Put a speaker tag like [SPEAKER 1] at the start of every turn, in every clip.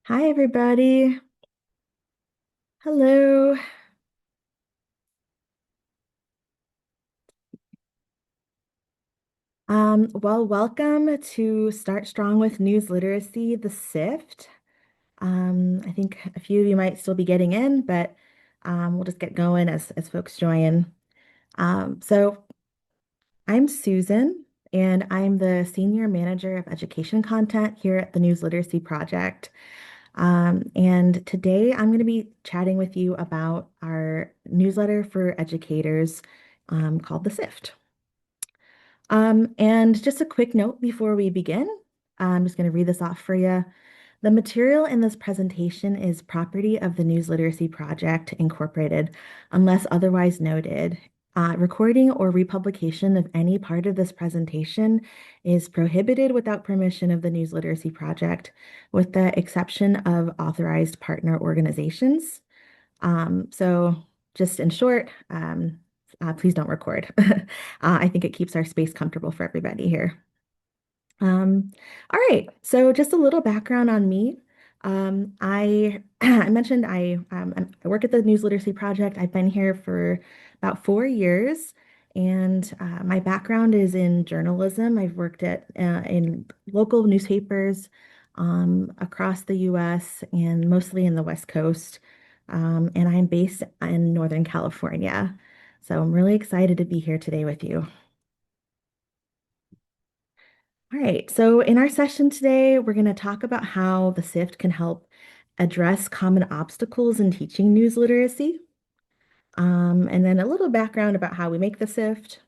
[SPEAKER 1] Hi, everybody. Hello. Welcome to Start Strong with News Literacy, the Sift. I think a few of you might still be getting in, but we'll just get going as folks join. So I'm Susan, and I'm the Senior Manager of Education Content here at the News Literacy Project. And today I'm going to be chatting with you about our newsletter for educators called the Sift. And just a quick note before we begin, I'm just going to read this off for you. The material in this presentation is property of the News Literacy Project, Incorporated, unless otherwise noted. Recording or republication of any part of this presentation is prohibited without permission of the News Literacy Project, with the exception of authorized partner organizations. So just in short, please don't record. I think it keeps our space comfortable for everybody here. All right, so just a little background on me. I I mentioned I work at the News Literacy Project. I've been here for about 4 years, and my background is in journalism. I've worked at in local newspapers across the U.S. and mostly in the West Coast. And I'm based in Northern California. So I'm really excited to be here today with you. All right, so in our session today, we're going to talk about how the SIFT can help address common obstacles in teaching news literacy, and then a little background about how we make the SIFT.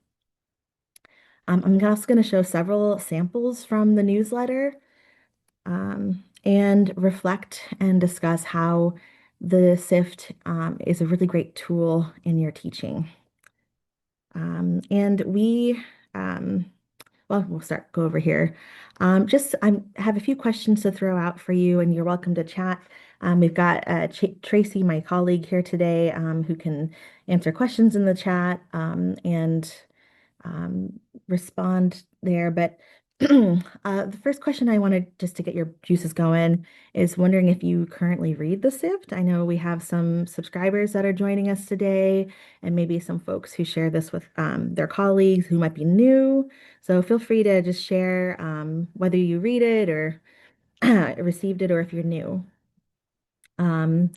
[SPEAKER 1] I'm also going to show several samples from the newsletter, and reflect and discuss how the SIFT is a really great tool in your teaching. And we Well, we'll go over here. I have a few questions to throw out for you, and you're welcome to chat. We've got Ch Tracy, my colleague here today, who can answer questions in the chat and respond there. But the first question I wanted just to get your juices going is wondering if you currently read the Sift. I know we have some subscribers that are joining us today, and maybe some folks who share this with their colleagues who might be new. So feel free to just share whether you read it or received it or if you're new. Um,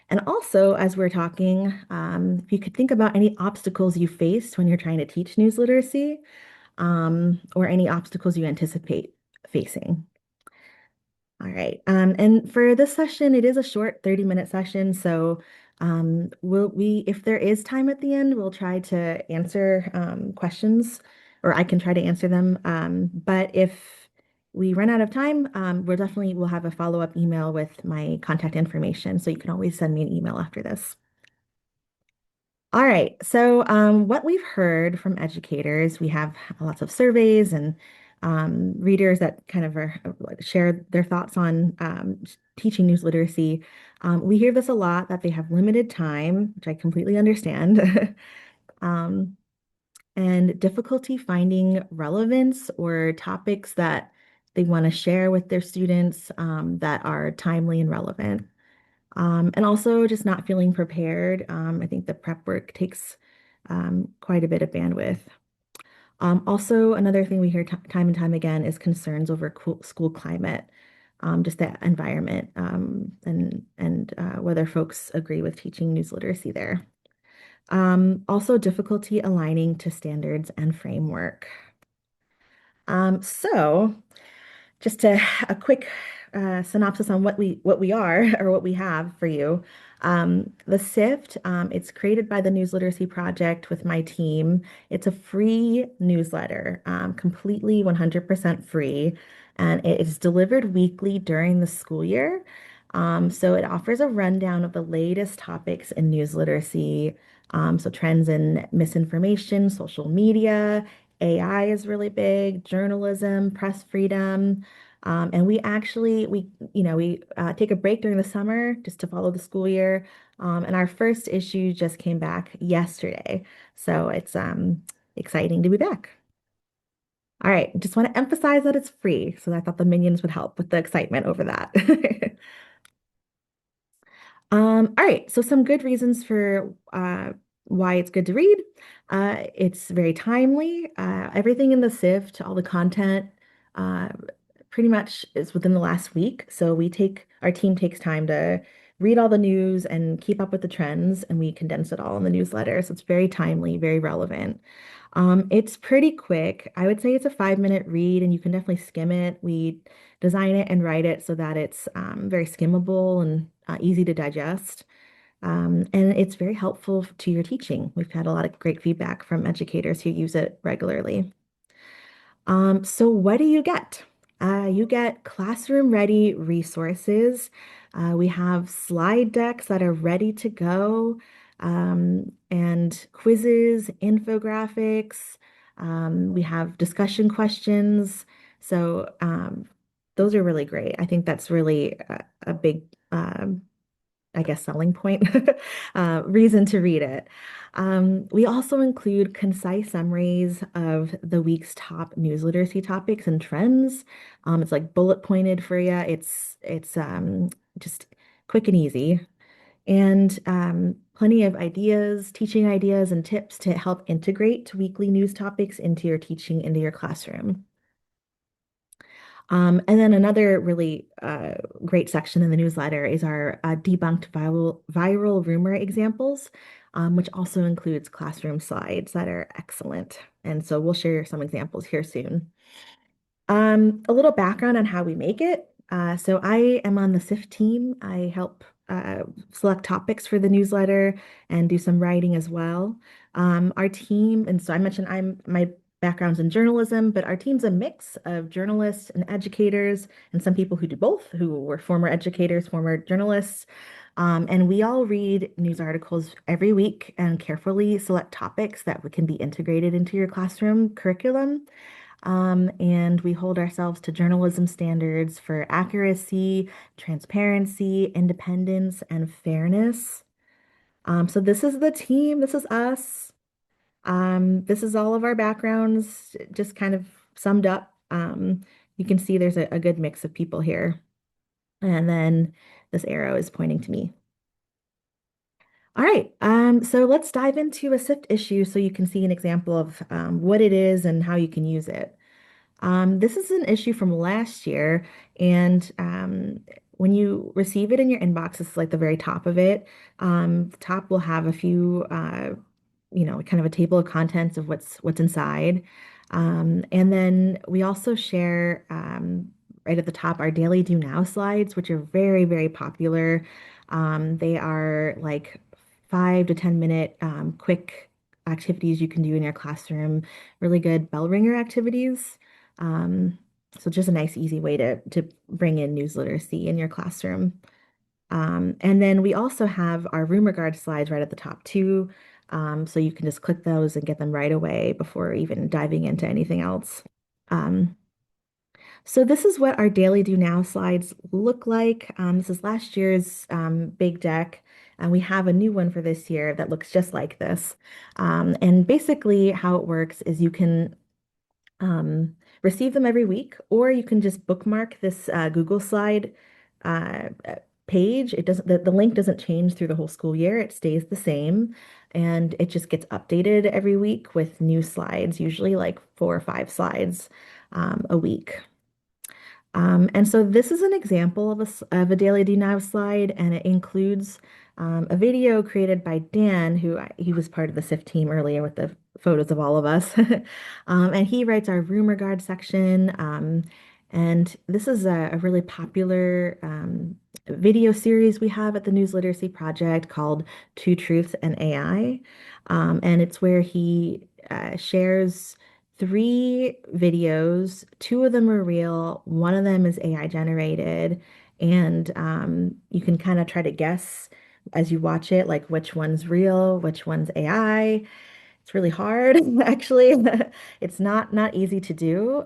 [SPEAKER 1] and also, as we're talking, if you could think about any obstacles you faced when you're trying to teach news literacy, or any obstacles you anticipate facing. All right. And for this session, it is a short 30-minute session. So if there is time at the end, we'll try to answer questions, or I can try to answer them. But if we run out of time, we'll have a follow-up email with my contact information. So you can always send me an email after this. All right. So, what we've heard from educators, we have lots of surveys and readers that kind of share their thoughts on teaching news literacy. We hear this a lot that they have limited time, which I completely understand, um, and difficulty finding relevance or topics that they want to share with their students that are timely and relevant. And also just not feeling prepared. I think the prep work takes quite a bit of bandwidth. Also, another thing we hear time and time again is concerns over school climate, just the environment, and whether folks agree with teaching news literacy there. Also, difficulty aligning to standards and framework. So just a quick synopsis on what we are or what we have for you. The SIFT, it's created by the News Literacy Project with my team. It's a free newsletter, completely 100% free, and it is delivered weekly during the school year. So it offers a rundown of the latest topics in news literacy, so trends in misinformation, social media, AI is really big, journalism, press freedom. And we take a break during the summer just to follow the school year. And our first issue just came back yesterday. So it's exciting to be back. All right, just want to emphasize that it's free. So I thought the minions would help with the excitement over that. All right, so some good reasons for why it's good to read. It's very timely. Everything in the Sift, all the content, uh, pretty much is within the last week. So our team takes time to read all the news and keep up with the trends, and we condense it all in the newsletter. So it's very timely, very relevant. It's pretty quick. I would say it's a 5-minute read, and you can definitely skim it. We design it and write it so that it's very skimmable and easy to digest. And it's very helpful to your teaching. We've had a lot of great feedback from educators who use it regularly. So what do you get? You get classroom ready resources. We have slide decks that are ready to go, and quizzes, infographics. We have discussion questions. So those are really great. I think that's really a big I guess, selling point, reason to read it. We also include concise summaries of the week's top news literacy topics and trends. It's like bullet pointed for you. It's just quick and easy, and plenty of ideas, teaching ideas, and tips to help integrate weekly news topics into your teaching, into your classroom. And then another really great section in the newsletter is our debunked viral rumor examples, which also includes classroom slides that are excellent. And so we'll share some examples here soon. A little background on how we make it. So I am on the Sift team. I help select topics for the newsletter and do some writing as well. Our team, and so I mentioned my background's in journalism, but our team's a mix of journalists and educators, and some people who do both, who were former educators, former journalists. And we all read news articles every week and carefully select topics that can be integrated into your classroom curriculum. And we hold ourselves to journalism standards for accuracy, transparency, independence, and fairness. So this is the team, this is us. This is all of our backgrounds, just kind of summed up. You can see there's a good mix of people here. And then this arrow is pointing to me. All right, so let's dive into a SIFT issue so you can see an example of what it is and how you can use it. This is an issue from last year, and when you receive it in your inbox, it's like the very top of it. The top will have a few, kind of a table of contents of what's inside. And then we also share right at the top our daily do now slides, which are very, very popular. They are like 5 to 10 minute quick activities you can do in your classroom, really good bell ringer activities. Um, so just a nice, easy way to bring in news literacy in your classroom. And then we also have our room regard slides right at the top too. So you can just click those and get them right away before even diving into anything else. Um, so this is what our daily do now slides look like. This is last year's big deck, and we have a new one for this year that looks just like this. And basically how it works is you can receive them every week, or you can just bookmark this Google slide page. It doesn't, the link doesn't change through the whole school year. It stays the same, and it just gets updated every week with new slides, usually like 4 or 5 slides a week. And so this is an example of of a daily do now slide, and it includes a video created by Dan, he was part of the SIFT team earlier with the photos of all of us. And he writes our rumor guard section. And this is a really popular video series we have at the News Literacy Project called Two Truths and AI. And it's where he shares 3 videos. 2 of them are real, one of them is AI generated, and you can kind of try to guess as you watch it, like which one's real, which one's AI. It's really hard, actually. It's not easy to do,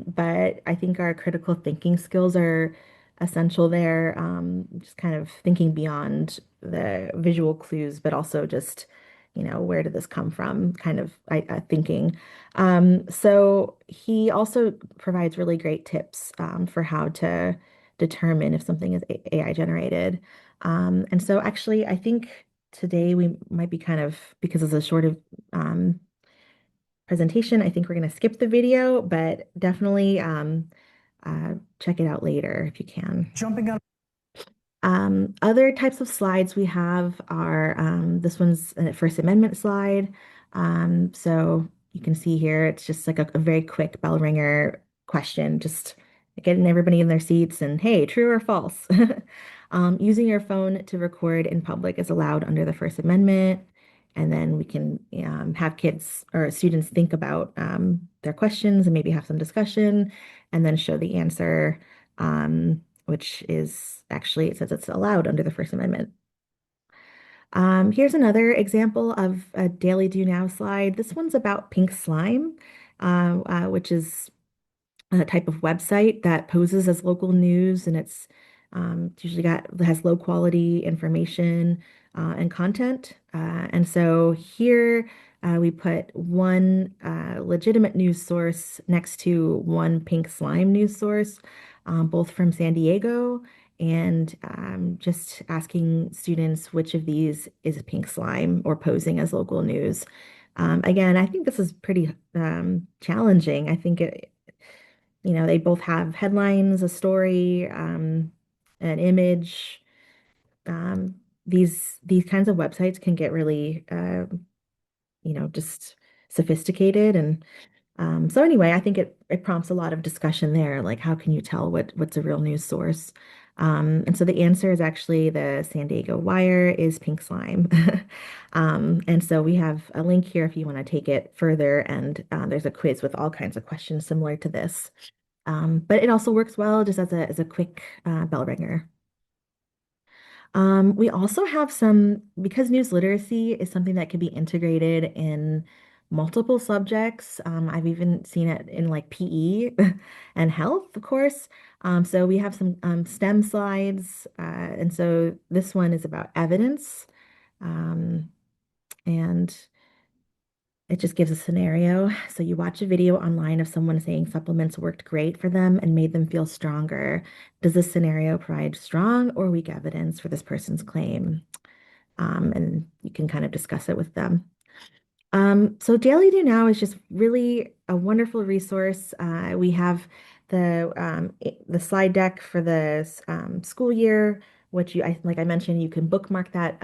[SPEAKER 1] but I think our critical thinking skills are essential there. Just kind of thinking beyond the visual clues, but also just, where did this come from? Kind of thinking. So he also provides really great tips for how to determine if something is AI generated. And so actually, I think today we might be kind of, because it's a short of presentation, I think we're going to skip the video, but definitely check it out later if you can. Jumping out. Other types of slides we have are this one's a First Amendment slide. So you can see here, it's just like a very quick bell ringer question, just getting everybody in their seats and hey, true or false? Using your phone to record in public is allowed under the First Amendment. And then we can have kids or students think about their questions and maybe have some discussion and then show the answer. Which is actually, it says it's allowed under the First Amendment. Here's another example of a Daily Do Now slide. This one's about pink slime, which is a type of website that poses as local news, and it's usually has low quality information and content. And so here we put one legitimate news source next to one pink slime news source, both from San Diego, and just asking students which of these is pink slime or posing as local news. Again, I think this is pretty challenging. I think they both have headlines, a story, an image. Um, these kinds of websites can get really, just sophisticated. And so anyway, I think it prompts a lot of discussion there. Like, how can you tell what's a real news source? And so the answer is actually the San Diego Wire is pink slime. And so we have a link here if you want to take it further. And there's a quiz with all kinds of questions similar to this. But it also works well just as a quick bell ringer. We also have because news literacy is something that can be integrated in multiple subjects. I've even seen it in like PE and health, of course. So we have some STEM slides. And so this one is about evidence. Um, and it just gives a scenario. So you watch a video online of someone saying supplements worked great for them and made them feel stronger. Does this scenario provide strong or weak evidence for this person's claim? And you can kind of discuss it with them. So Daily Do Now is just really a wonderful resource. We have the slide deck for the school year, which like I mentioned, you can bookmark that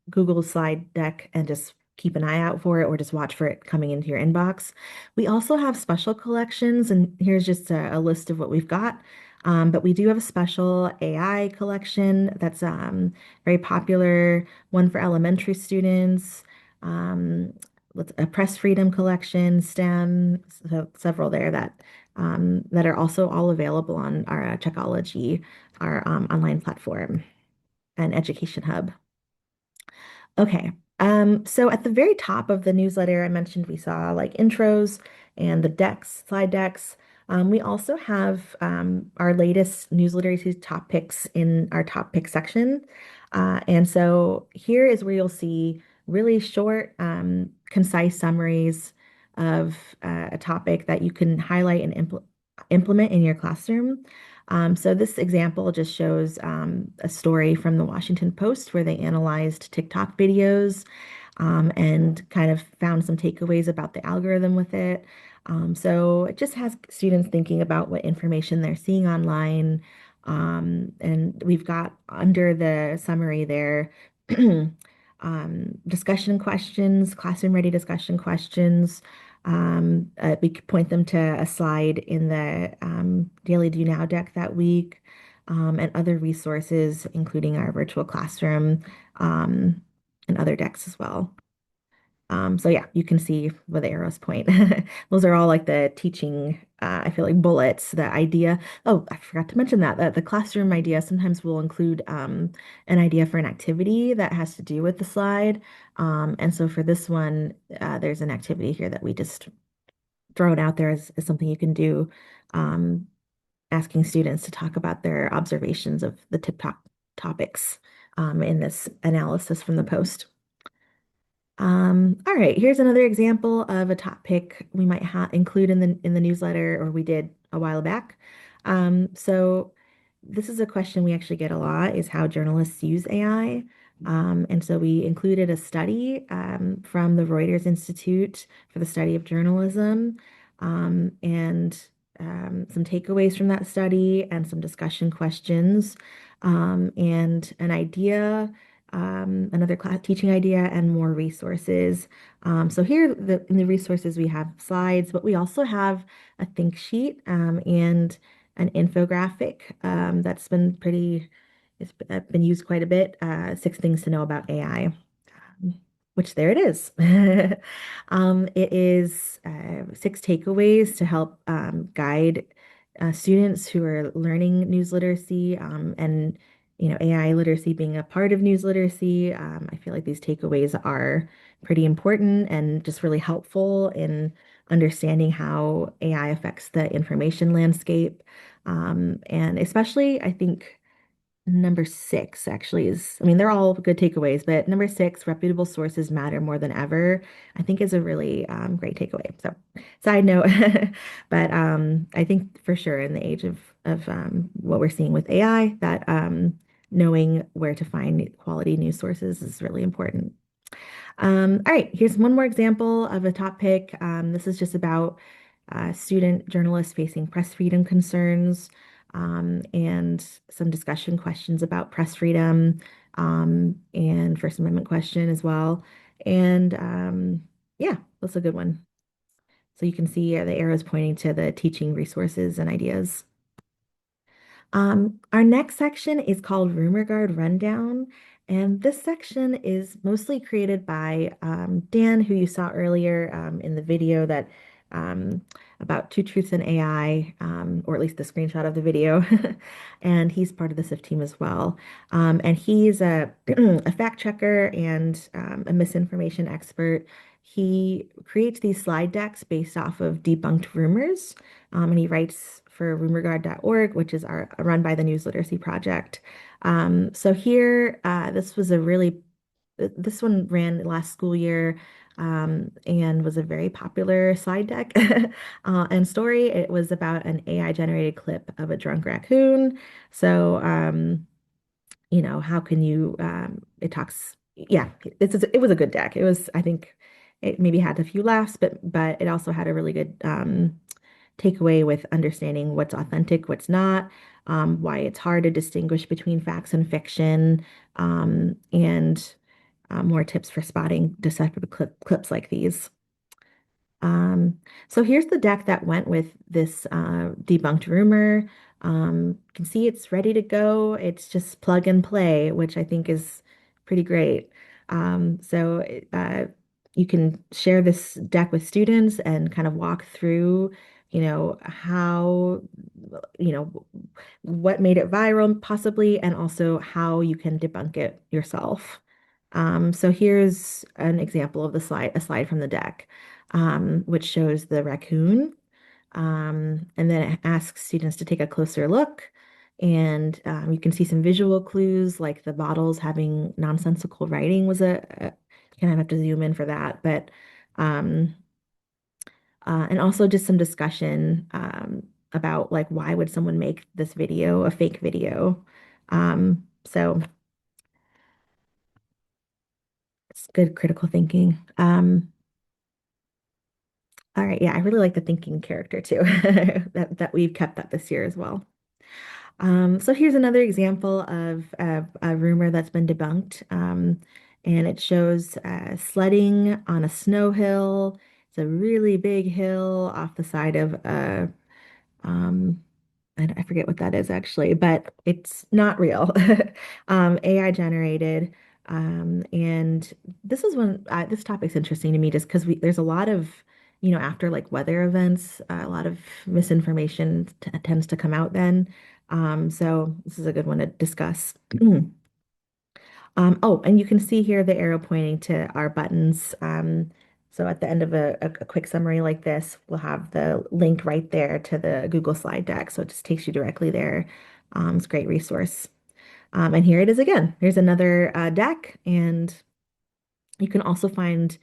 [SPEAKER 1] Google slide deck and just keep an eye out for it or just watch for it coming into your inbox. We also have special collections, and here's just a list of what we've got. But we do have a special AI collection that's very popular, one for elementary students. Um, a press freedom collection, STEM, so several there that are also all available on our Checkology, our online platform and education hub. Okay. So at the very top of the newsletter, I mentioned we saw like intros and the decks, slide decks. We also have our latest newsletter top picks in our top pick section. And so here is where you'll see really short, concise summaries of a topic that you can highlight and implement in your classroom. So this example just shows a story from the Washington Post where they analyzed TikTok videos and kind of found some takeaways about the algorithm with it. So it just has students thinking about what information they're seeing online. And we've got under the summary there discussion questions, classroom ready discussion questions. We could point them to a slide in the Daily Do Now deck that week and other resources, including our virtual classroom and other decks as well. So yeah, you can see where the arrows point. Those are all like the teaching, I feel like bullets, the idea. Oh, I forgot to mention that the classroom idea sometimes will include an idea for an activity that has to do with the slide. And so for this one, there's an activity here that we just throw it out there as something you can do, asking students to talk about their observations of the TikTok topics in this analysis from the post. All right, here's another example of a top pick we might include in the newsletter, or we did a while back. So this is a question we actually get a lot, is how journalists use AI. And so we included a study from the Reuters Institute for the Study of Journalism, and some takeaways from that study and some discussion questions, and an idea, another class teaching idea, and more resources. So here in the resources, we have slides, but we also have a think sheet, and an infographic that's been it's been used quite a bit. 6 things to know about AI, which there it is. It is 6 takeaways to help guide students who are learning news literacy, and AI literacy being a part of news literacy. I feel like these takeaways are pretty important and just really helpful in understanding how AI affects the information landscape. And especially, I think number 6 actually is, I mean, they're all good takeaways, but number 6, reputable sources matter more than ever, I think is a really great takeaway. So, side note, but I think for sure in the age of what we're seeing with AI, that knowing where to find quality news sources is really important. All right, here's one more example of a top pick. This is just about student journalists facing press freedom concerns, and some discussion questions about press freedom, and First Amendment question as well. And yeah, that's a good one. So you can see the arrows pointing to the teaching resources and ideas. Our next section is called Rumor Guard Rundown. And this section is mostly created by Dan, who you saw earlier in the video that about two truths in AI, or at least the screenshot of the video. And he's part of the Sift team as well. And he's a fact checker and a misinformation expert. He creates these slide decks based off of debunked rumors, and he writes for rumorguard.org, which is run by the News Literacy Project. So here, this one ran last school year, and was a very popular slide deck and story. It was about an AI generated clip of a drunk raccoon. So, how can you, it talks, yeah, it was a good deck. It was, I think it maybe had a few laughs, but it also had a really good takeaway with understanding what's authentic, what's not, why it's hard to distinguish between facts and fiction, and more tips for spotting deceptive clips like these. Um, so here's the deck that went with this debunked rumor. You can see it's ready to go. It's just plug and play, which I think is pretty great. So you can share this deck with students and kind of walk through, how, you know, what made it viral possibly, and also how you can debunk it yourself. So here's an example of a slide from the deck, which shows the raccoon. And then it asks students to take a closer look. And you can see some visual clues, like the bottles having nonsensical writing was you kind of have to zoom in for that. But and also just some discussion about like why would someone make this video a fake video. So it's good critical thinking. All right, yeah, I really like the thinking character too, that we've kept that this year as well. So here's another example of a rumor that's been debunked, and it shows sledding on a snow hill. It's a really big hill off the side of um, I forget what that is actually, but it's not real. AI generated. And this is this topic's interesting to me just because there's a lot of, after like weather events, a lot of misinformation tends to come out then. So this is a good one to discuss. Oh, and you can see here the arrow pointing to our buttons. So at the end of a quick summary like this, we'll have the link right there to the Google slide deck. So it just takes you directly there. It's a great resource. And here it is again. Here's another deck, and you can also find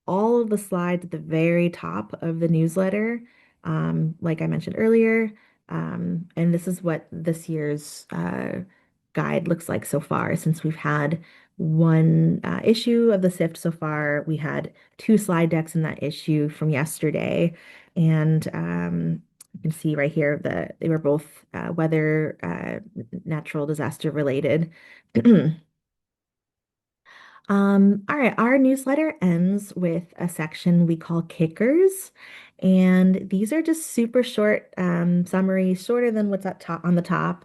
[SPEAKER 1] all of the slides at the very top of the newsletter. Like I mentioned earlier, And this is what this year's guide looks like so far. Since we've had one issue of the Sift so far, we had two slide decks in that issue from yesterday. And you can see right here that they were both weather, natural disaster related. All right, our newsletter ends with a section we call kickers, and these are just super short summaries, shorter than what's up top on the top,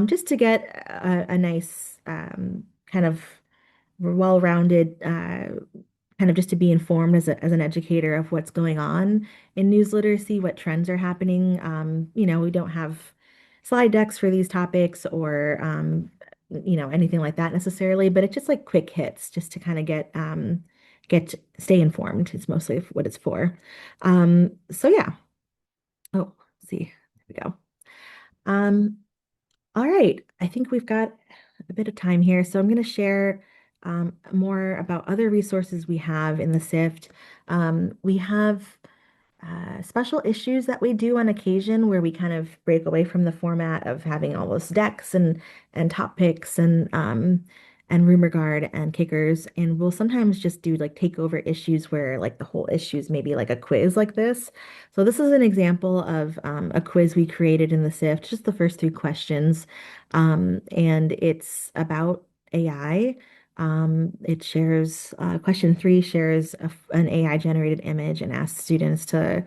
[SPEAKER 1] just to get a nice kind of well-rounded kind of just to be informed as an educator of what's going on in news literacy, what trends are happening. We don't have slide decks for these topics or anything like that necessarily, but it's just like quick hits just to kind of stay informed. It's mostly what it's for. So yeah. Oh, let's see. There we go. Um, all right. I think we've got a bit of time here. So I'm going to share more about other resources we have in the SIFT. We have special issues that we do on occasion where we kind of break away from the format of having all those decks and top picks and rumor guard and kickers. And we'll sometimes just do like takeover issues where like the whole issue is maybe like a quiz like this. So this is an example of a quiz we created in the SIFT, just the first three questions. And it's about AI. It shares, question three shares an AI generated image and asks students to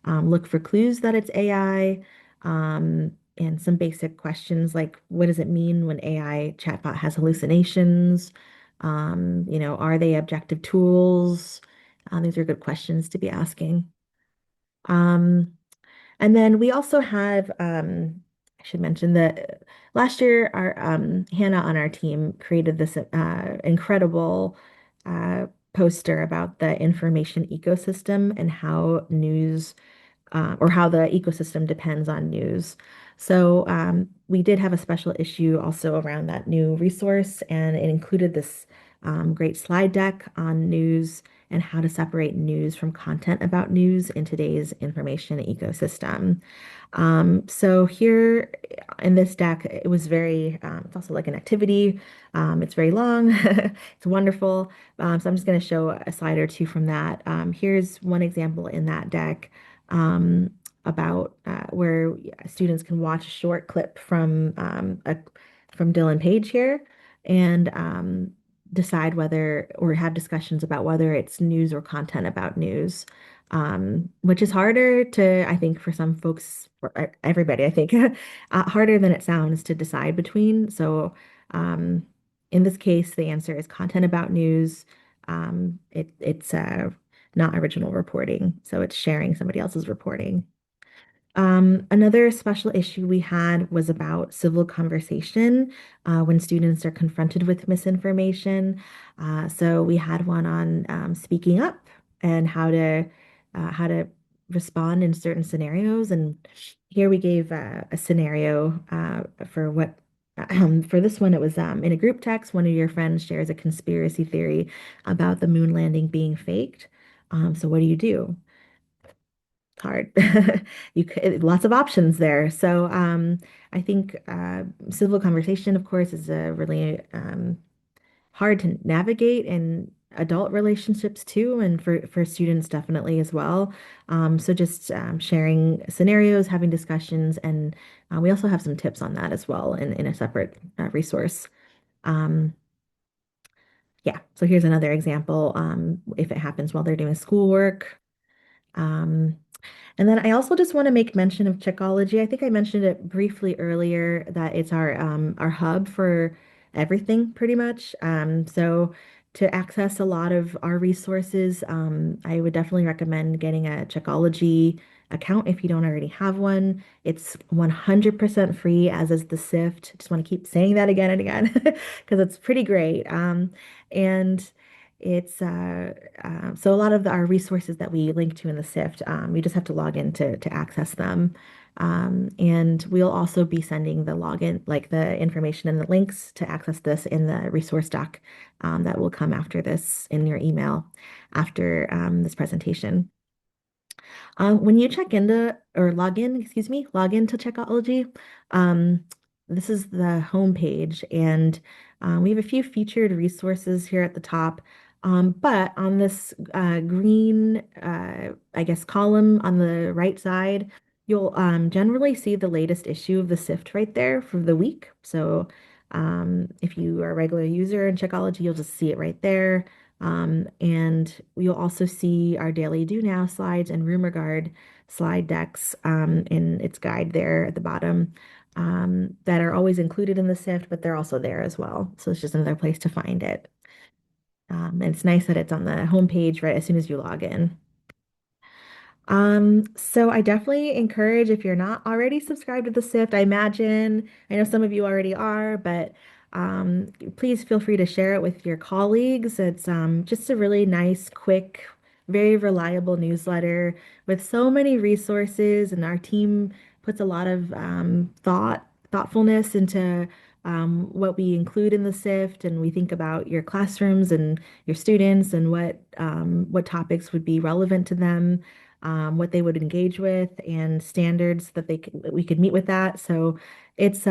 [SPEAKER 1] look for clues that it's AI, and some basic questions like what does it mean when AI chatbot has hallucinations? Are they objective tools? These are good questions to be asking. Um, and then we also have, I should mention that last year, our Hannah on our team created this incredible poster about the information ecosystem and how news or how the ecosystem depends on news. So we did have a special issue also around that new resource, and it included this great slide deck on news and how to separate news from content about news in today's information ecosystem. So here in this deck, it was it's also like an activity. It's very long. It's wonderful. So I'm just going to show a slide or two from that. Here's one example in that deck about where students can watch a short clip from Dylan Page here and decide whether or have discussions about whether it's news or content about news, which is harder to, I think, for some folks, for everybody, I think, harder than it sounds to decide between. So in this case, the answer is content about news. It's not original reporting, so it's sharing somebody else's reporting. Another special issue we had was about civil conversation when students are confronted with misinformation. So we had one on speaking up and how to respond in certain scenarios. And here we gave a scenario for what. For this one, it was in a group text. One of your friends shares a conspiracy theory about the moon landing being faked. So what do you do? Hard. You could, lots of options there. So I think civil conversation, of course, is a really hard to navigate in adult relationships too, and for students definitely as well. So just sharing scenarios, having discussions, and we also have some tips on that as well in a separate resource. Um, yeah, so here's another example if it happens while they're doing schoolwork. Um, And then I also just want to make mention of Checkology. I think I mentioned it briefly earlier that it's our hub for everything pretty much. So to access a lot of our resources, I would definitely recommend getting a Checkology account if you don't already have one. It's 100% free, as is the Sift. Just want to keep saying that again and again because it's pretty great. And it's so a lot of our resources that we link to in the SIFT, we just have to log in to access them. And we'll also be sending the login, like the information and the links to access this in the resource doc that will come after this in your email after this presentation. When you check into or log in, excuse me, log into Checkology, um, this is the home page, and we have a few featured resources here at the top. But on this green, I guess, column on the right side, you'll generally see the latest issue of the Sift right there for the week. So if you are a regular user in Checkology, you'll just see it right there. And you'll also see our daily do now slides and rumor guard slide decks in its guide there at the bottom that are always included in the SIFT, but they're also there as well. So it's just another place to find it. And it's nice that it's on the homepage right as soon as you log in. So I definitely encourage if you're not already subscribed to the SIFT, I know some of you already are, but please feel free to share it with your colleagues. It's just a really nice, quick, very reliable newsletter with so many resources, and our team puts a lot of thoughtfulness into what we include in the SIFT, and we think about your classrooms and your students and what topics would be relevant to them, what they would engage with, and standards that we could meet with that. So it's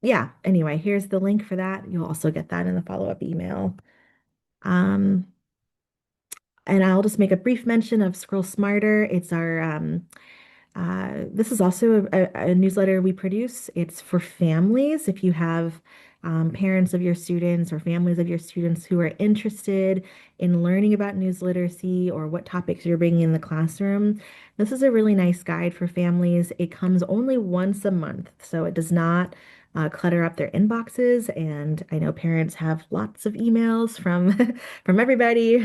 [SPEAKER 1] yeah, anyway, here's the link for that. You'll also get that in the follow-up email. Um, and I'll just make a brief mention of Scroll Smarter. It's our this is also a newsletter we produce. It's for families. If you have parents of your students or families of your students who are interested in learning about news literacy or what topics you're bringing in the classroom, this is a really nice guide for families. It comes only once a month, so it does not clutter up their inboxes. And I know parents have lots of emails from from everybody,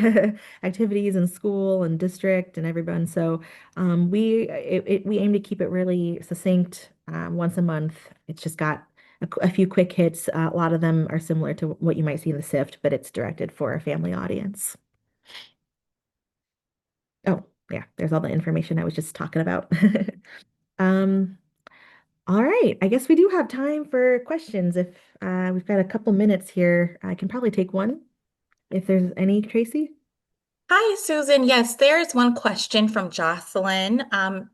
[SPEAKER 1] activities in school and district and everyone. So we aim to keep it really succinct, once a month. It's just got a few quick hits. A lot of them are similar to what you might see in the SIFT, but it's directed for a family audience. Oh, yeah, there's all the information I was just talking about. Um, all right, I guess we do have time for questions. If we've got a couple minutes here, I can probably take one if there's any, Tracy.
[SPEAKER 2] Hi, Susan. Yes, there's one question from Jocelyn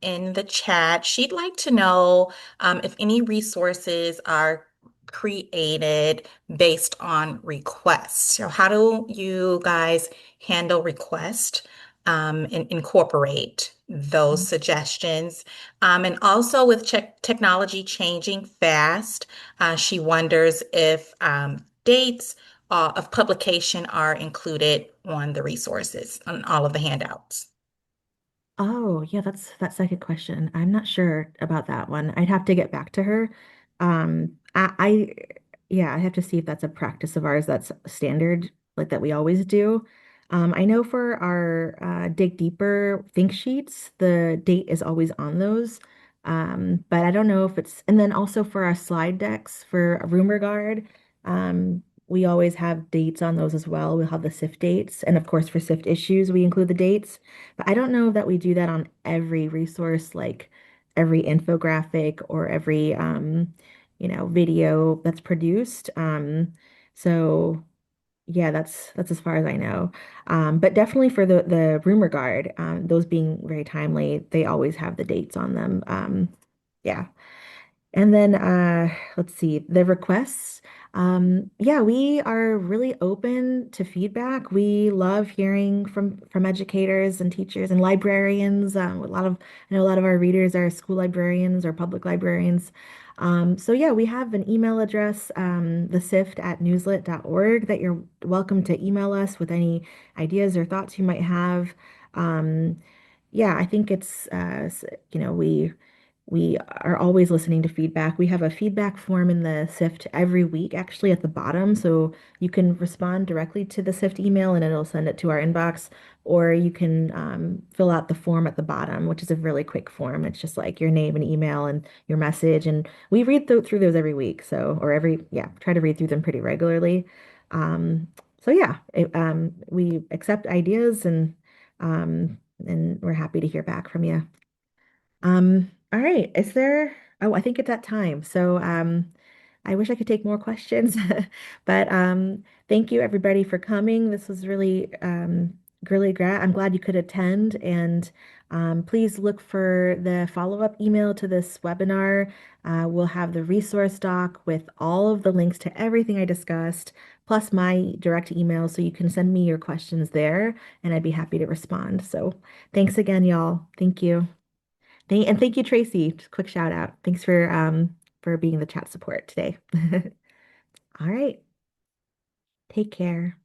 [SPEAKER 2] in the chat. She'd like to know if any resources are created based on requests. So, how do you guys handle requests and incorporate those suggestions? And also, with technology changing fast, she wonders if dates of publication are included on the resources, on all of the handouts.
[SPEAKER 1] Oh, yeah, that's a good question. I'm not sure about that one. I'd have to get back to her. Yeah, I have to see if that's a practice of ours that's standard, like that we always do. I know for our Dig Deeper think sheets, the date is always on those. But I don't know if it's, and then also for our slide decks for a rumor guard, we always have dates on those as well. We'll have the SIFT dates. And of course, for SIFT issues, we include the dates. But I don't know that we do that on every resource, like every infographic or every video that's produced. So yeah, that's as far as I know. But definitely for the rumor guard, those being very timely, they always have the dates on them. Yeah. And then let's see, the requests. Yeah, we are really open to feedback. We love hearing from educators and teachers and librarians. I know a lot of our readers are school librarians or public librarians. So yeah, we have an email address, the sift at newslit.org, that you're welcome to email us with any ideas or thoughts you might have. Um, yeah, I think it's we are always listening to feedback. We have a feedback form in the SIFT every week, actually at the bottom. So you can respond directly to the SIFT email and it'll send it to our inbox, or you can fill out the form at the bottom, which is a really quick form. It's just like your name and email and your message. And we read through those every week. Yeah, try to read through them pretty regularly. Um, so yeah, we accept ideas and we're happy to hear back from you. All right. Oh, I think it's that time. So, I wish I could take more questions, but thank you everybody for coming. This was really great. I'm glad you could attend, and Please look for the follow-up email to this webinar. We'll have the resource doc with all of the links to everything I discussed, plus my direct email, so you can send me your questions there, and I'd be happy to respond. So thanks again, y'all. Thank you. And thank you, Tracy. Just quick shout out. Thanks for being the chat support today. All right. Take care.